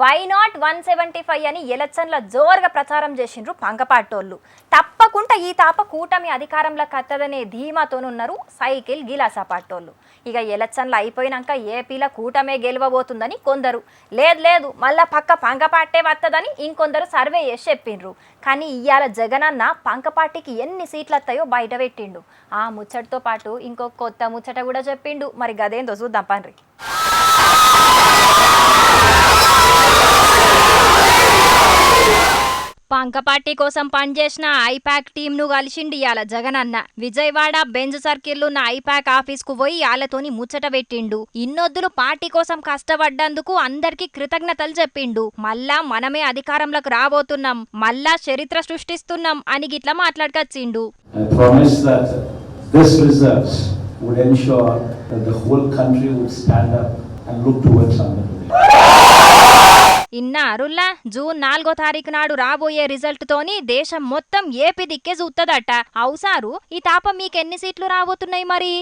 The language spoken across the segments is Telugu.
వై నాట్ 175 అని ఎలక్షన్ల జోరుగా ప్రచారం చేసిండ్రు పంకపాటోళ్ళు. తప్పకుండా ఈ తాప కూటమి అధికారంలోకి వత్తదనే ధీమాతోనున్నారు సైకిల్ గిలాసా పాటోళ్ళు. ఇక ఎలక్షన్లు అయిపోయినాక ఏపీలో కూటమే గెలవబోతుందని కొందరు, లేదు మళ్ళా పక్క పంకపాటే వత్తదని ఇంకొందరు సర్వే చేసి చెప్పిండ్రు. కానీ ఇవాళ జగనన్న పంకపాటికి ఎన్ని సీట్లు వస్తాయో బయట పెట్టిండు. ఆ ముచ్చటతో పాటు ఇంకో కొత్త ముచ్చట కూడా చెప్పిండు. మరి గదేందో చూద్దాం పండ్రి. పంకపాటి కోసం పనిచేసిన ఐపాక్ టీంను కలిసిండి ఇయాల జగనన్న. విజయవాడ బెంజ్ సర్కిల్ ఉన్న ఐపాక్ ఆఫీస్ కు పోయి వాళ్ళతోని ముచ్చట పెట్టిండు. ఇన్నొద్దులు పార్టీ కోసం కష్టపడ్డందుకు అందరికి కృతజ్ఞతలు చెప్పిండు. మళ్ళా మనమే అధికారంలోకి రాబోతున్నాం, మళ్ళా చరిత్ర సృష్టిస్తున్నాం అని గిట్లా మాట్లాడుకొచ్చిండు. ఇన్నారుల్లా జూన్ 4వ తారీఖు నాడు రాబోయే రిజల్ట్ తోని దేశం మొత్తం ఏపీ దిక్కే చూస్తదట. అవుసారు ఈ తాప మీకెన్ని సీట్లు రాబోతున్నాయి మరి?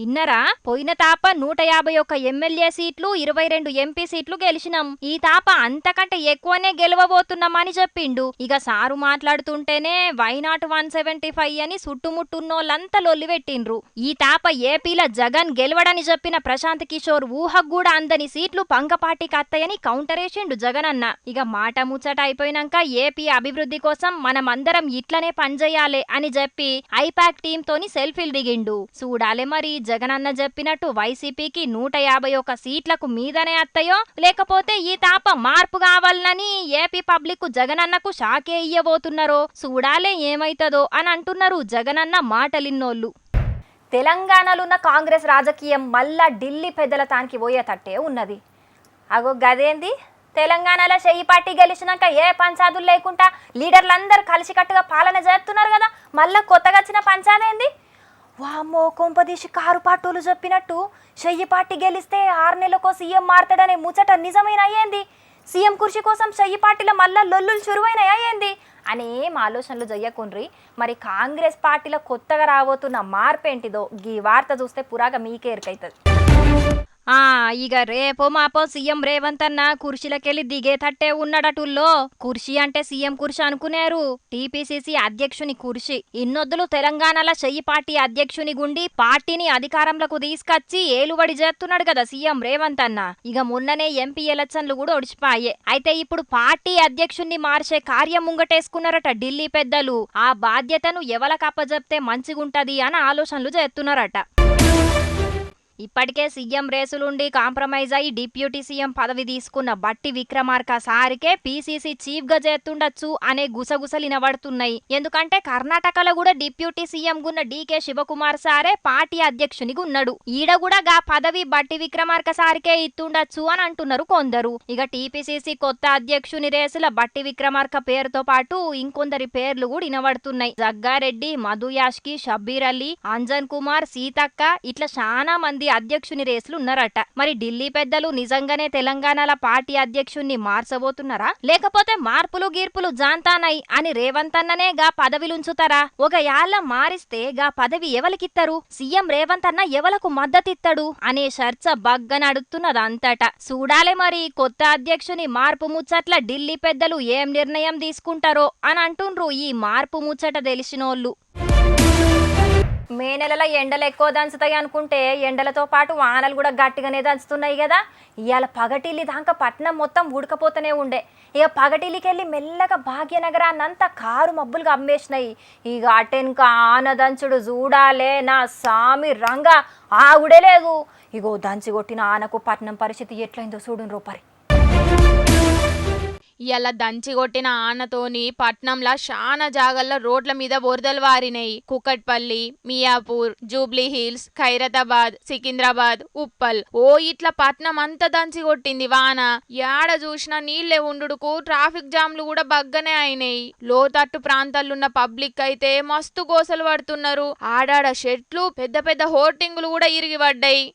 ఇన్నరా పోయిన తాప 151 ఎమ్మెల్యే సీట్లు 22 ఎంపీ సీట్లు గెలిచినాం. ఈ తాప అంతకంటే ఎక్కువనే గెలవబోతున్నామని చెప్పిండు. ఇక సారు మాట్లాడుతుంటేనే వై నాట్ 175 అని చుట్టుముట్టున్నోళ్ళంతా లొల్లి పెట్టిండ్రు. ఈ తాప ఏపీలో జగన్ గెలవడని చెప్పిన ప్రశాంత్ కిషోర్ ఊహకు కూడా అందని సీట్లు పంకపాటికి అత్తయని కౌంటర్ వేసిండు జగనన్న. ఇక మాట ముచ్చట అయిపోయినాక ఏపీ అభివృద్ధి కోసం మనం అందరం ఇట్లనే పనిచేయాలి అని చెప్పి ఐపాక్ టీమ్ తోని సెల్ఫీలు దిగిండు. చూడాలే మరి జగనన్న చెప్పినట్టు వైసీపీకి 151 సీట్లకు మీదనే అత్తయో, లేకపోతే ఈ తాప మార్పు కావాలని ఏపీ పబ్లిక్ జగనన్నకు షాకే ఇయ్యబోతున్నారో చూడాలే ఏమైతదో అని అంటున్నారు జగనన్న మాటలిన్నోళ్ళు. తెలంగాణలో ఉన్న కాంగ్రెస్ రాజకీయం మళ్ళా ఢిల్లీ పెద్దల తానికి పోయేటట్టే ఉన్నది. అగో గదేంది, తెలంగాణలో చెయ్యి పార్టీ గెలిచినాక ఏ పంచాదులు లేకుండా లీడర్లందరూ కలిసికట్టుగా పాలన చేస్తున్నారు కదా, మళ్ళా కొత్తగా వచ్చిన పంచాదేంది? వామ్మో, కొంపదీసి కారు పాటోలు చెప్పినట్టు చెయ్యి పార్టీ గెలిస్తే 6 నెలలకో సీఎం మారతాడనే ముచ్చట నిజమైన అయ్యింది. సీఎం కుర్చీ కోసం చెయ్యి పార్టీలో మళ్ళా లొల్లులు చురువైన అయ్యింది అని ఏం ఆలోచనలు చెయ్యకుండ్రి. మరి కాంగ్రెస్ పార్టీలో కొత్తగా రాబోతున్న మార్పేంటిదో ఈ వార్త చూస్తే పురాగా మీకే ఎరుకైతుంది. ఇక రేపో మాపో సీఎం రేవంత్ అన్న కుర్చీలకెళ్ళి దిగేటట్టే ఉన్నాడటుల్లో. కుర్చీ అంటే సీఎం కుర్చీ అనుకునేరు, టీపీసీసీ అధ్యక్షుని కుర్చీ. ఇన్నొద్దులు తెలంగాణలో చెయ్యి పార్టీ అధ్యక్షుని గుండి పార్టీని అధికారంలోకి తీసుకొచ్చి ఏలుబడి చేస్తున్నాడు కదా సీఎం రేవంత్ అన్న. ఇక మొన్ననే ఎంపీ ఎలక్షన్లు కూడా ఒడిచిపాయే. అయితే ఇప్పుడు పార్టీ అధ్యక్షుణ్ణి మార్చే కార్యం ముంగటేసుకున్నారట ఢిల్లీ పెద్దలు. ఆ బాధ్యతను ఎవలకప్పజెప్తే మంచిగుంటది అని ఆలోచనలు చేస్తున్నారట. ఇప్పటికే సీఎం రేసులుండి కాంప్రమైజ్ అయి డిప్యూటీ సీఎం పదవి తీసుకున్న బట్టి విక్రమార్క సారికే పీసీసీ చీఫ్ గా చేస్తుండొచ్చు అనే గుసగుసలు వినబడుతున్నాయి. ఎందుకంటే కర్ణాటకలో కూడా డిప్యూటీ సీఎం గున్న డీకే శివకుమార్ సారే పార్టీ అధ్యక్షునిగా ఉన్నాడు. ఈడ కూడా గా పదవి బట్టి విక్రమార్క సారికే ఇస్తుండొచ్చు అని అంటున్నారు కొందరు. ఇక టీపీసీసీ కొత్త అధ్యక్షుని రేసుల బట్టి విక్రమార్క పేరుతో పాటు ఇంకొందరి పేర్లు కూడా వినబడుతున్నాయి. జగ్గారెడ్డి, మధు యాష్కి, షబ్బీర్ అలీ, అంజన్ కుమార్, సీతక్క ఇట్లా చాలా మంది అధ్యక్షుని రేసులు ఉన్నారట. మరి ఢిల్లీ పెద్దలు నిజంగానే తెలంగాణల పార్టీ అధ్యక్షుణ్ణి మార్చబోతున్నారా, లేకపోతే మార్పులు గీర్పులు జాంతానై అని రేవంత్ అన్ననే గా పదవిలుంచుతారా? ఒక యాళ్ళ మారిస్తే గా పదవి ఎవలికిత్తరు? సీఎం రేవంత్ అన్న ఎవలకు మద్దతిత్తడు అనే చర్చ బగ్గనడుతున్నదంతట. చూడాలే మరి కొత్త అధ్యక్షుని మార్పు ముచ్చట్ల ఢిల్లీ పెద్దలు ఏం నిర్ణయం తీసుకుంటారో అని అంటుండ్రు ఈ మార్పు ముచ్చట తెలిసినోళ్ళు. మే నెలలో ఎండలు ఎక్కువ దంచుతాయి అనుకుంటే ఎండలతో పాటు వానలు కూడా గట్టిగానే దంచుతున్నాయి కదా. ఇవాళ పగటిల్లి దాకా పట్నం మొత్తం ఉడకపోతూనే ఉండే. ఇక పగటిల్లికెళ్ళి మెల్లగా భాగ్యనగరాన్నంతా కారు మబ్బులుగా అమ్మేసినాయి. ఇక అటెన్క ఆనదంచుడు చూడాలే నా సామి రంగా ఆగుడే లేదు. ఇగో దంచి కొట్టిన ఆనకు పట్నం పరిస్థితి ఎట్లయిందో చూడును రూపరి. ఇలా దంచి కొట్టిన ఆనతోని పట్నంలో చాలా జాగల్లో రోడ్ల మీద వరదలు వారినాయి. కుకట్పల్లి, మియాపూర్, జూబ్లీ హిల్స్, ఖైరతాబాద్, సికింద్రాబాద్, ఉప్పల్ ఇట్లా పట్నం అంతా దంచి కొట్టింది వాన. యాడ చూసినా నీళ్లే ఉండుడుకు ట్రాఫిక్ జామ్లు కూడా బగ్గనే అయినాయి. లోతట్టు ప్రాంతాలున్న పబ్లిక్ అయితే మస్తు గోసలు పడుతున్నారు. ఆడాడ షెట్లు, పెద్ద పెద్ద హోర్డింగులు కూడా ఇరిగి పడ్డాయి.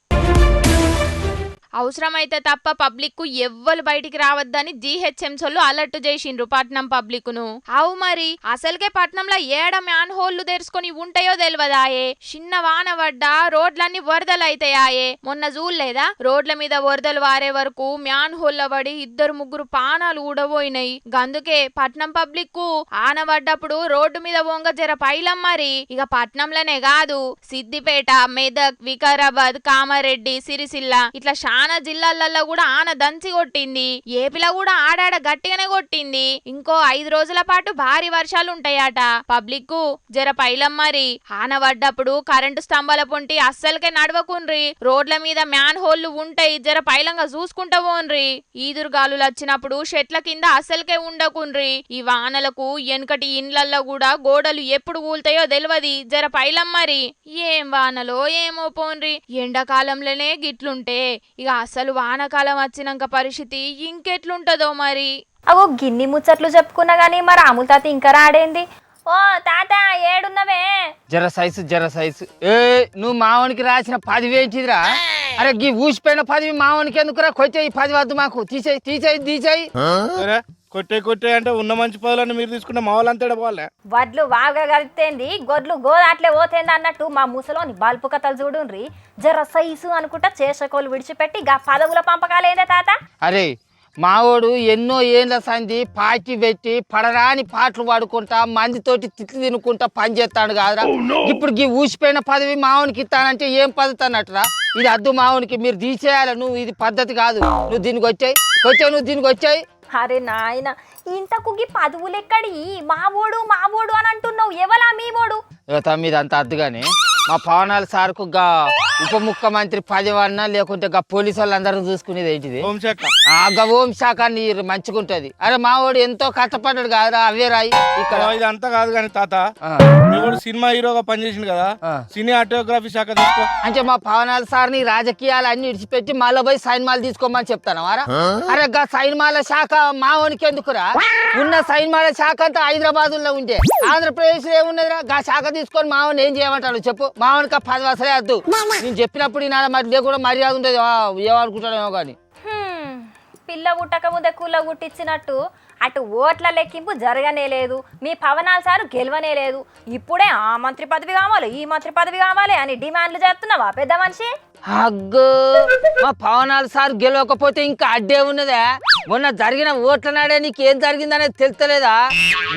అవసరమైతే తప్ప పబ్లిక్ కు ఎవ్వరు బయటికి రావద్దని జీహెచ్ఎంసోళ్ళు అలర్ట్ చేసిండ్రు పట్నం పబ్లిక్ ను. అవు మరి అసలుకే పట్నంలో ఏడ మ్యాన్ హోళ్లు తెరుచుకొని ఉంటాయో తెలియదాయే. చిన్న వాన పడ్డా రోడ్లన్నీ వరదలైతాయాయే. మొన్న చూడలేదా రోడ్ల మీద వరదలు వారే వరకు మ్యాన్ హోల్ల పడి 2-3 పానాలు ఊడబోయినాయి. గందుకే పట్నం పబ్లిక్ కు ఆన పడ్డప్పుడు రోడ్డు మీద వంగ జర పైలం మరి. ఇక పట్నంలోనే కాదు సిద్దిపేట, మెదక్, వికారాబాద్, కామారెడ్డి, సిరిసిల్ల ఇట్లా చాలా జిల్లాలలో కూడా ఆన దంచి కొట్టింది. ఏపీలో కూడా ఆడాడ గట్టిగానే కొట్టింది. ఇంకో 5 రోజుల పాటు భారీ వర్షాలు ఉంటాయట. పబ్లిక్ కు జర పైలం మరి. ఆన పడ్డప్పుడు కరెంటు స్తంభాల పొంటి అస్సలకే నడవకుండ్రి. రోడ్ల మీద మ్యాన్ హోళ్లు ఉంటాయి, జర పైలంగా చూసుకుంటా పోన్రి. ఈదురుగాలులు వచ్చినప్పుడు చెట్ల కింద అస్సలకే ఉండకుండ్రి. ఈ వానలకు వెనకటి ఇండ్లల్లో కూడా గోడలు ఎప్పుడు కూల్తాయో తెలియదు, జర పైలం మరి. ఏం వానలో ఏమో పోన్రి. ఎండాకాలంలోనే గిట్లుంటే ఇక అసలు వానకాలం వచ్చినాక పరిస్థితి ఇంకెట్లుంటదో మరి. అవో గిన్ని ముచ్చట్లు చెప్పుకున్నా గానీ మరి అమూల్ తాత ఇంకా రాడేంది? ఓ తాత ఏడున్నవే? జర సైజు ఏ నువ్వు మావనికి రాసిన 10 ఏంటిదిరా? అరే గీ ఊసిపోయిన 10 మావనికి ఎందుకురా? కొట్టేయి 10 వద్దు మాకు, తీసేయి. కొట్టే అంటే ఉన్న మంచి పదులన్నీ మీరు తీసుకుంటే మా వాళ్ళంతా పోలే. వడ్లు వాగా కలితేంది, గొడ్లు గోదాట్లే పోతేంది అన్నట్టు మా ముసలోని బల్పు కథలు చూడుండ్రి. జర సైజు అనుకుంటా చేసకోలు విడిచిపెట్టి గా పదవుల పంపకాలేందే తాత? అరే మావోడు ఎన్నో ఏళ్ళ సంది పార్టీ పెట్టి పడరాని పాటలు పాడుకుంటా మందితోటి తిట్లు తినుకుంటా పని చేస్తాడు కాదురా. ఇప్పుడు గీ ఊసిపోయిన 10 మావనికి ఇస్తానంటే ఏం పద్ధతి అన్నట్టురా? ఇది అద్దు మావనికి, మీరు తీసేయాలి. నువ్వు ఇది పద్ధతి కాదు. నువ్వు దీనికి వచ్చాయి. అరే నాయన, ఇంతకు గీ పదవులు ఎక్కడి? మావోడు అని అంటున్నావు, ఎవలా మీ ఓడు? మీద అంత అద్దుగానే మా పవనాల సార్కు గా ఉప ముఖ్యమంత్రి 10 అన్నా లేకుంటే గా పోలీసు వాళ్ళందరూ చూసుకునేది ఏంటిది? హోంశాఖ నీరు మంచిగుంటది. అరే మావోడు ఎంతో కష్టపడ్డాడు కాదురా, అవే రాయి ఇక్కడ. ఇది అంతా కాదు కానీ తాత, మీ కూడా సినిమా హీరోగా పనిచేసిండు కదా, సినీ ఆటోగ్రఫీ శాఖ తీసుకో. అంటే మా పవనాల సార్ని రాజకీయాలు అన్ని విడిచిపెట్టి మళ్ళీ పోయి సైన్మాలు తీసుకోమని చెప్తాను వారా? అరే గా సైన్మాల శాఖ మావోనికి ఎందుకురా? ఉన్న సైన్మాల శాఖ అంతా హైదరాబాద్ లో ఉండే, ఆంధ్రప్రదేశ్ లో ఏమున్నదిరా? గా శాఖ తీసుకొని మావని ఏం చేయమంటాడు చెప్పు? మావనికి 10 అసలే వద్దు. నేను చెప్పినప్పుడు ఈనాడు మరి లేకుండా మర్యాద ఉంటుంది, ఏమనుకుంటాడేమో కానీ. పిల్ల పుట్టక ముందే కూల గుట్టించినట్టు అటు ఓట్ల లెక్కింపు జరగనే లేదు, మీ పవనాల సారు గెలవనే లేదు. ఇప్పుడే ఆ మంత్రి పదవి కావాలి, ఈ మంత్రి పదవి కావాలి అని డిమాండ్లు చేస్తున్నావా పెద్ద మనిషి? అగ్గో, మా పవనాల సార్ గెలవకపోతే ఇంకా అడ్డే ఉన్నదా? మొన్న జరిగిన ఓట్ల నాడే నీకు ఏం జరిగిందనేది తెలుస్తలేదా?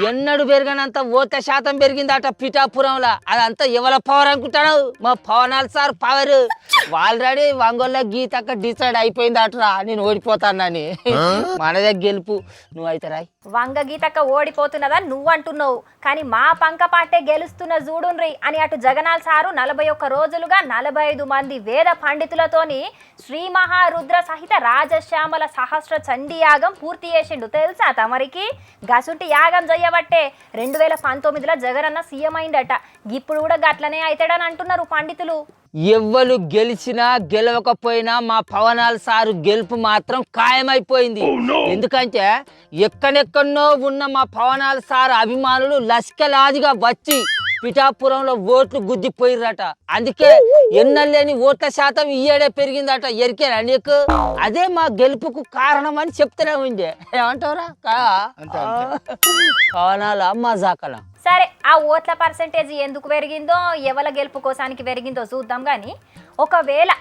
ఎన్నడు పెరిగినంత ఓట్ల శాతం పెరిగిందట పిఠాపురంలో. అదంతా ఎవల పవర్ అనుకుంటాను? మా పవనాల సార్ పవర్. ఆల్రెడీ వంగోళ్ళ గీతక్క డిసైడ్ అయిపోయిందటరా నేను ఓడిపోతానని. మనదే గెలుపు. నువ్వైతే రాయ్. వంగ గీతక్క ఓడిపోతున్నదా నువ్వు అంటున్నావు, కానీ మా పంక పాటే గెలుస్తున్న చూడుండ్రి అని అటు జగనాల్ సారు 41 రోజులుగా 45 మంది వేద పండితులతోని శ్రీ మహారుద్ర సహిత రాజశ్యామల సహస్ర చండీ యాగం పూర్తి చేసిండు. తెలుసా తమరికి? గసుంటి యాగం చేయబట్టే 2019లో జగనన్న సీఎం అయిందట. ఇప్పుడు కూడా గట్లనే అవుతాడని అంటున్నారు పండితులు. ఎవ్వరు గెలిచినా గెలవకపోయినా మా పవనాల సారు గెలుపు మాత్రం ఖాయమైపోయింది. ఎందుకంటే ఎక్కడెక్కడో ఉన్న మా పవనాల సారు అభిమానులు లష్కలాదిగా వచ్చి పిఠాపురంలో ఓట్లు గుద్దిపోయిరట. అందుకే ఎన్నలేని ఓట్ల శాతం ఈయేడే పెరిగిందట. ఎరికేనా నీకు? అదే మా గెలుపుకు కారణం అని చెప్తూనే ఉండే. ఏమంటావురా? పవనాల మజాకల. సరే, ఆ ఓట్ల పర్సెంటేజ్ ఎందుకు పెరిగిందో, ఎవల గెలుపు కోసానికి పెరిగిందో చూద్దాం. కానీ ఒకవేళ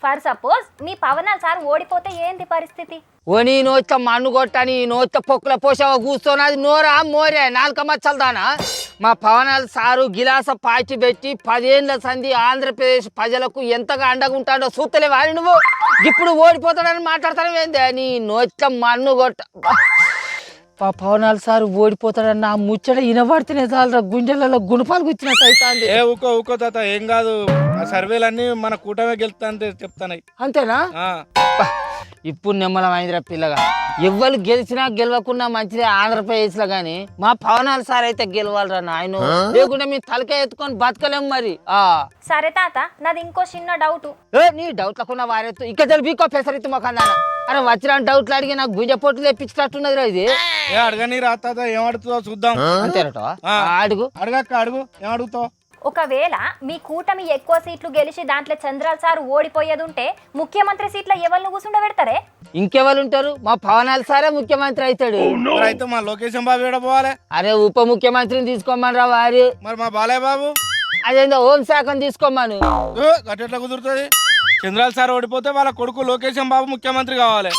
ఫర్ సపోజ్ మీ పవనాల సార్ ఓడిపోతే ఏంది పరిస్థితి? ఓ నీ నోచ మన్ను కొట్టని నోచ పొక్కుల పోసావ కూర్చోనది నోరా మోరే 4 మచ్చలదానా? మా పవనాల సారు గిలాస పాచి పెట్టి 10 ఏళ్ల సంధి ఆంధ్రప్రదేశ్ ప్రజలకు ఎంతగా అండగా ఉంటాడో చూస్తలేవా నువ్వు? ఇప్పుడు ఓడిపోతాడని మాట్లాడతాను ఏందే? నీ నోచ మన్ను కొట్ట. మా పవనాల సారు ఓడిపోతాడన్న ఆ ముచ్చట వినబడితేనే చాలరా గుండెలలో గుణపాలు గుచ్చినట్టు అవుతుంది. ఊకో తాత, ఏం కాదు. ఆ సర్వేలన్నీ మన కూటమే గెలుస్తా అంటే చెప్తానాయి. అంతేనా? ఇప్పుడు నిమ్మలమైందిరా పిల్లగా. ఎవ్వరు గెలిచినా గెలవకున్నా మంచిదే ఆంధ్రప్రదేశ్ లో. గాని మా పవనాల సార్ అయితే గెలవాలరా నాయన, లేకుంటే మీ తలకాయ ఎత్తుకొని బతకలేము మరి. సరే తాత, నాది ఇంకో చిన్న డౌట్. నీ డౌట్లకున్న వారెత్తు ఇక్కడ బీకో పెసరెత్తు మొకందానా. అరే వచ్చిన డౌట్లు అడిగి నాకు గుంజపోట్లు తెప్పించినట్టున్నదిరా ఇది. అడగని రా తాత, ఏం అడుగుతావు చూద్దాం. అంతేనట? అడుగు అడగక్క, అడుగు. ఏం అడుగుతావు? ఒకవేళ మీ కూటమి ఎక్కువ సీట్లు గెలిచి దాంట్లో చంద్రాల సార్ ఓడిపోయేది ఉంటే ముఖ్యమంత్రి సీట్ల ఎవరిని కూర్చుండబెడతారే? ఇంకెవరు ఉంటారు? మా పవనాలు సారే ముఖ్యమంత్రి అవుతాడు. మరి అయితే మా లోకేశం బాబు ఏడ పోవాలి? అరే ఉప ముఖ్యమంత్రిని తీసుకోమని రా వారి. మరి మా బాలయ్య బాబు అదేందో హోంశాఖను తీసుకోమను. గట్టెట్లా కుదురుతుంది? చంద్రాల సార్ ఓడిపోతే వాళ్ళ కొడుకు లోకేశం బాబు ముఖ్యమంత్రి కావాలి.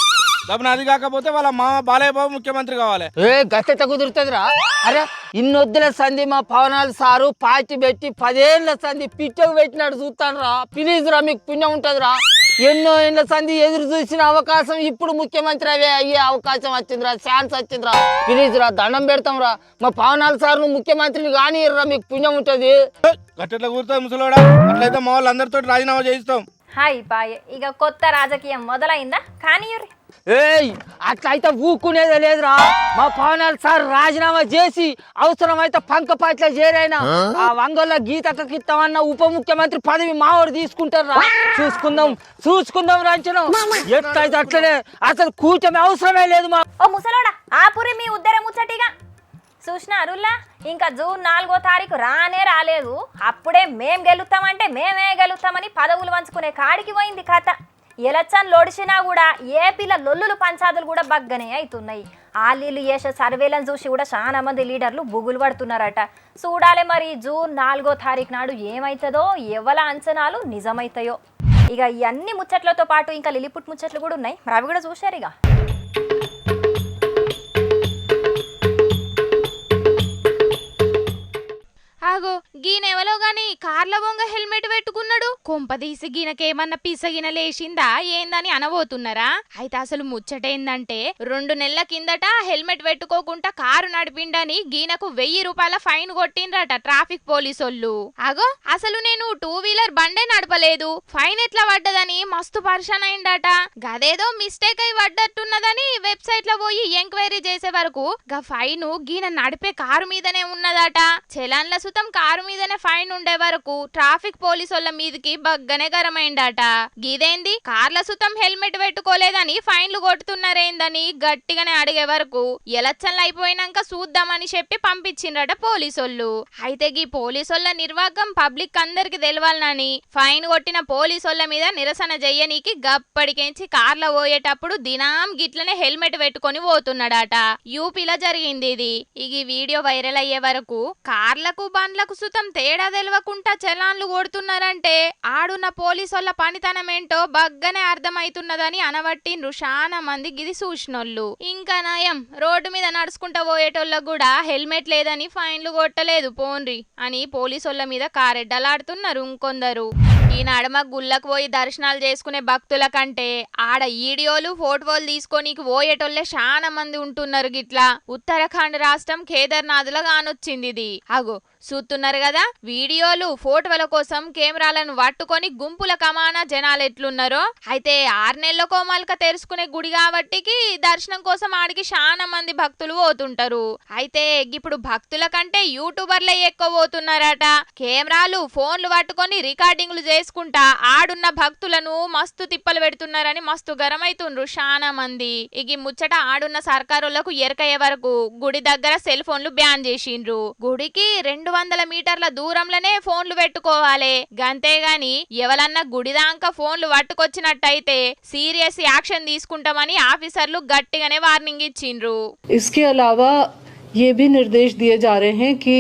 డబ్బున అది కాకపోతే వాళ్ళ మామ బాలయ్య బాబు ముఖ్యమంత్రి కావాలి. గట్టెట్ట కుదురుతుందిరా? అరే ఇన్నొద్దుల సంధి మా పవనాలు సారు పార్టీ పెట్టి 10 ఏళ్ళ సంధి పిచ్చకు పెట్టినాడు చూస్తాను రా. ప్లీజ్ రా, మీకు పుణ్యం ఉంటుందిరా. ఎన్నో ఏళ్ళ సంధి ఎదురు చూసిన అవకాశం ఇప్పుడు ముఖ్యమంత్రి అయ్యే అవకాశం వచ్చిందిరా, ఛాన్స్ వచ్చిందిరా. ప్లీజ్ రా, దండం పెడతాం రా. మా పవనాలు సార్ ముఖ్యమంత్రిని కానీ రా, మీకు పుణ్యం ఉంటుంది. గట్టెట్లా కుదురుతుంది ముసలోడా? అట్లయితే మా వాళ్ళు అందరితో రాజీనామా చేయిస్తాం. హాయ్ బాయ్, ఇక కొత్త రాజకీయం మొదలైందా? కానీ అట్లయితే ఊక్కునేది లేదురా. మా పవనాలు సార్ రాజీనామా చేసి అవసరమైతే పంకపాట్ల చేరైనా ఆ వంగోళ్ళ గీతకి ఇస్తామన్న ఉప ముఖ్యమంత్రి పదవి మావాడు తీసుకుంటారా. చూసుకుందాం రంచనం. ఎట్లయితే అట్లనే, అసలు కూటమి అవసరమే లేదు. మా ఓ ముసలోడా, ఆపురి మీ ఉద్దరం ముచ్చటిగా. చూసిన అరుల్లా, ఇంకా జూన్ 4వ తారీఖు రాలేదు. అప్పుడే మేం గెలుస్తామంటే మేమే గెలుస్తామని పదవులు పంచుకునే కాడికి పోయింది కథ. ఎలక్షన్ లోడిసినా కూడా ఏపీల లొల్లులు పంచాదులు కూడా బగ్గనే అవుతున్నాయి. ఆలీలు చేసే సర్వేలను చూసి కూడా చాలా మంది లీడర్లు బుగులు పడుతున్నారట. చూడాలి మరి జూన్ 4వ తారీఖు నాడు ఏమవుతుందో, ఎవల అంచనాలు నిజమవుతాయో. ఇక ఇవన్నీ ముచ్చట్లతో పాటు ఇంకా లిలిపుట్ ముచ్చట్లు కూడా ఉన్నాయి, మరి అవి కూడా చూశారు. ఇక ఆగో, గీనెవలో గాని కార్ల బొంగ హెల్మెట్ పెట్టుకున్నాడు. కొంపదీసి గీనకేమన్నా పిసగిన లేచిందా ఏందని అనబోతున్నారా? అయితే అసలు ముచ్చటేందంటే 2 నెలల కిందట హెల్మెట్ పెట్టుకోకుండా కారు నడిపిండని గీనకు 1000 రూపాయల ఫైన్ కొట్టిండ్రట ట్రాఫిక్ పోలీసోళ్ళు. ఆగో, అసలు నేను 2 వీలర్ బండే నడపలేదు, ఫైన్ ఎట్లా పడ్డదని మస్తు పరిశాన్ అయిందట. గదేదో మిస్టేక్ అయి పడ్డట్టున్నదని వెబ్సైట్ లో పోయి ఎంక్వైరీ చేసే వరకు గా ఫైన్ గీన నడిపే కారు మీదనే ఉన్నదట. చలాన్ల సుతం కారు మీదనే ఫైన్ ఉండే వరకు ట్రాఫిక్ పోలీసుల మీదకి బగ్గనే గరమైందట. గిదేంది, కార్ల సుతం హెల్మెట్ పెట్టుకోలేదని ఫైన్లు కొట్టుతున్నారేందని గట్టిగానే అడిగే వరకు ఎలక్షన్లు అయిపోయినాక చూద్దామని చెప్పి పంపించిండ్రట పోలీసోళ్ళు. అయితే గీ పోలీసోళ్ళ నిర్వాహకం పబ్లిక్ అందరికి తెలవాలని ఫైన్ కొట్టిన పోలీసోళ్ళ మీద నిరసన చెయ్యనీకి గప్పడికేంచి కార్ల పోయేటప్పుడు దినాం గిట్లనే హెల్మెట్ పెట్టుకొని పోతున్నాడట. యూపీలో జరిగింది ఇది. ఈ వీడియో వైరల్ అయ్యే వరకు కార్లకు బండ్లకు సుతం తేడా తెలవకుండా చలాన్లు కొడుతున్నారంటే ఆడున్న పోలీసోళ్ళ పనితనం ఏంటో బగ్గనే అర్థమైతున్నదని అనబట్టిండ్రు చాలా మంది గిది చూసినోళ్ళు. ఇంకా నయం, రోడ్డు మీద నడుచుకుంటా పోయేటోళ్ళకు కూడా హెల్మెట్ లేదని ఫైన్లు కొట్టలేదు పోన్రి అని పోలీసోళ్ళ మీద కారెడ్డలాడుతున్నారు ఇంకొందరు. ఈ నడమ గుళ్ళకు పోయి దర్శనాలు చేసుకునే భక్తుల కంటే ఆడ ఈడియోలు ఫోటోలు తీసుకొని పోయేటోళ్ళే చాలా మంది ఉంటున్నారు. గిట్లా ఉత్తరాఖండ్ రాష్ట్రం కేదార్నాథ్లో కానొచ్చింది ఇది. అగో చూస్తున్నారు కదా, వీడియోలు ఫోటోల కోసం కెమెరాలను పట్టుకొని గుంపుల కమానా జనాలు ఎట్లున్నారో. అయితే 6 నెలల కోమాలక తెరుచుకునే గుడి కాబట్టికి దర్శనం కోసం ఆడికి చాలా మంది భక్తులు పోతుంటారు. అయితే ఇప్పుడు భక్తుల కంటే యూట్యూబర్లే ఎక్కువ పోతున్నారట. కెమెరాలు ఫోన్లు పట్టుకొని రికార్డింగ్లు చేసుకుంటా ఆడున్న భక్తులను మస్తు తిప్పలు పెడుతున్నారని మస్తు గరమైతుండ్రు చాలా మంది. ఇగి ముచ్చట ఆడున్న సర్కారులకు ఎరకయ్యే వరకు గుడి దగ్గర సెల్ ఫోన్లు బ్యాన్ చేసిండ్రు. గుడికి 200 మీటర్ల దూరంలోనే ఫోన్లు పెట్టుకోవాలి. గంతేగాని ఎవరన్నా గుడిదాంక ఫోన్లు పట్టుకొచ్చినట్టయితే సీరియస్ యాక్షన్ తీసుకుంటామని ఆఫీసర్లు గట్టిగానే వార్నింగ్ ఇచ్చిండ్రు. इसके अलावा ये भी निर्देश दिए जा रहे हैं कि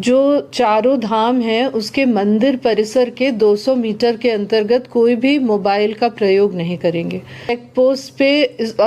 जो चारों धाम है उसके मंदिर परिसर के 200 मीटर के अंतर्गत कोई भी मोबाइल का प्रयोग नहीं करेंगे. चेक पोस्ट पे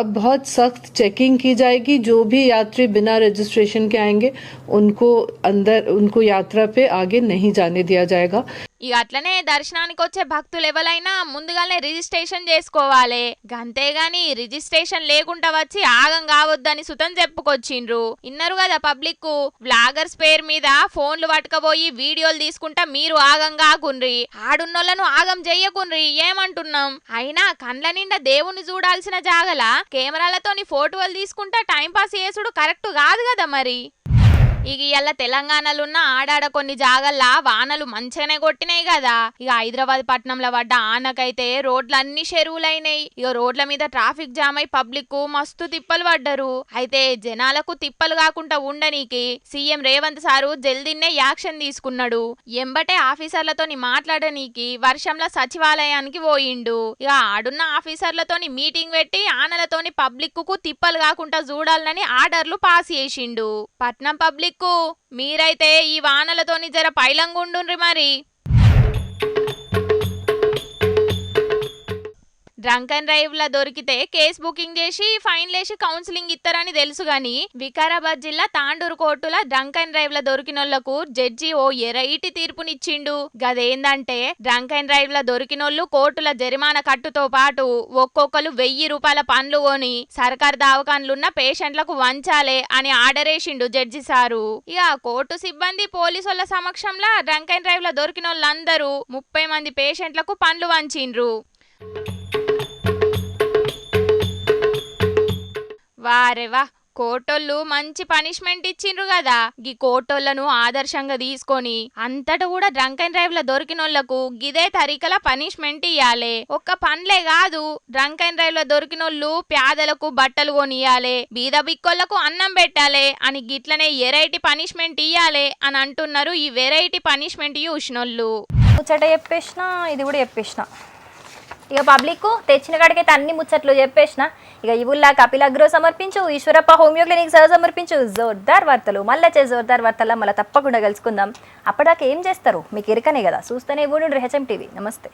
अब बहुत सख्त चेकिंग की जाएगी. जो भी यात्री बिना रजिस्ट्रेशन के आएंगे उनको यात्रा पे आगे नहीं जाने दिया जाएगा. ఇక అట్లనే దర్శనానికి వచ్చే భక్తులు ఎవరైనా ముందుగానే రిజిస్ట్రేషన్ చేసుకోవాలి. గంతేగాని రిజిస్ట్రేషన్ లేకుండా వచ్చి ఆగం కావద్దని సుతం చెప్పుకొచ్చిండ్రు. ఇన్నారు కదా పబ్లిక్ వ్లాగర్స్ పేరు మీద ఫోన్లు పట్టుకపోయి వీడియోలు తీసుకుంటా మీరు ఆగం కాకుండ్రి, ఆడున్నోళ్లను ఆగం చెయ్యకుండ్రి ఏమంటున్నాం. అయినా కండ్ల నిండా దేవుని చూడాల్సిన జాగల కెమెరాలతోని ఫోటోలు తీసుకుంటా టైం పాస్ చేసుడు కరెక్ట్ కాదు కదా మరి. ఇక ఇలా తెలంగాణలో ఉన్న ఆడాడ కొన్ని జాగల్లా వానలు మంచిగానే కొట్టినాయి కదా. ఇక హైదరాబాద్ పట్టణంలో పడ్డ ఆనకైతే రోడ్లన్నీ చెరువులైనాయి. ఇక రోడ్ల మీద ట్రాఫిక్ జామ్ అయి పబ్లిక్ మస్తు తిప్పలు పడ్డారు. అయితే జనాలకు తిప్పలు కాకుండా ఉండనీకి సీఎం రేవంత్ సారు జల్దీనే యాక్షన్ తీసుకున్నాడు. ఎంబటే ఆఫీసర్లతోని మాట్లాడనీకి వర్షంలో సచివాలయానికి పోయిండు. ఇక ఆడున్న ఆఫీసర్లతోని మీటింగ్ పెట్టి ఆనలతోని పబ్లిక్ కు తిప్పలు కాకుండా చూడాలని ఆర్డర్లు పాస్ చేసిండు. పట్నం పబ్లిక్ మీరైతే ఈ వానలతోని జర పైలంగుండుండ్రి మరి. డ్రంక్ అండ్ డ్రైవ్ లా దొరికితే కేసు బుకింగ్ చేసి ఫైన్ లేసి కౌన్సిలింగ్ ఇస్తారని తెలుసు గాని వికారాబాద్ జిల్లా తాండూరు కోర్టుల డ్రంక్ అండ్ డ్రైవ్ లా దొరికినోళ్లకు జడ్జి ఓ ఎరైటి తీర్పునిచ్చిండు. గదేందంటే డ్రంక్ అండ్ డ్రైవ్ లా దొరికినోళ్లు కోర్టుల జరిమానా కట్టుతో పాటు ఒక్కొక్కరు 1000 రూపాయల పండ్లు కొని సర్కార్ దవాఖాన్లున్న పేషెంట్లకు వంచాలే అని ఆర్డర్ వేసిండు జడ్జి సారు. ఇక కోర్టు సిబ్బంది పోలీసుల సమక్షంలో డ్రంక్ అండ్ డ్రైవ్ లా దొరికినోళ్ళందరూ 30 మంది పేషెంట్లకు పండ్లు వంచిండ్రు. వారేవా కోటోళ్ళు మంచి పనిష్మెంట్ ఇచ్చిండ్రు కదా. గీ కోటోళ్లను ఆదర్శంగా తీసుకొని అంతటా కూడా డ్రంక్ అండ్ డ్రైవ్ లో దొరికినోళ్లకు గిదే తరీకల పనిష్మెంట్ ఇయ్యాలే. ఒక్క పనులే కాదు, డ్రంక్ అండ్ డ్రైవ్ లో దొరికినోళ్ళు పేదలకు బట్టలు కొనియాలే, బీద బిక్కోళ్లకు అన్నం పెట్టాలే అని గిట్లనే ఎరైటీ పనిష్మెంట్ ఇయ్యాలే అని అంటున్నారు ఈ వెరైటీ పనిష్మెంట్ చూసినోళ్ళు. ముచ్చట చెప్పేసిన, ఇది కూడా చెప్పేసిన. ఇక పబ్లిక్ తెచ్చిన కాడికైతే అన్ని ముచ్చట్లు చెప్పేసిన. ఇక ఇవుల్లా కపిలగ్రో సమర్పించు, ఈశ్వరప్ప హోమియో క్లినిక్ సహ సమర్పించు జోర్దార్ వార్తలు. మళ్ళీ జోర్దార్ వార్తల్లో మళ్ళీ తప్పకుండా కలుసుకుందాం. అప్పటిదాకా ఏం చేస్తారు మీకు ఎరకనే కదా, చూస్తూనే ఉండు హెచ్ఎం టీవీ. నమస్తే.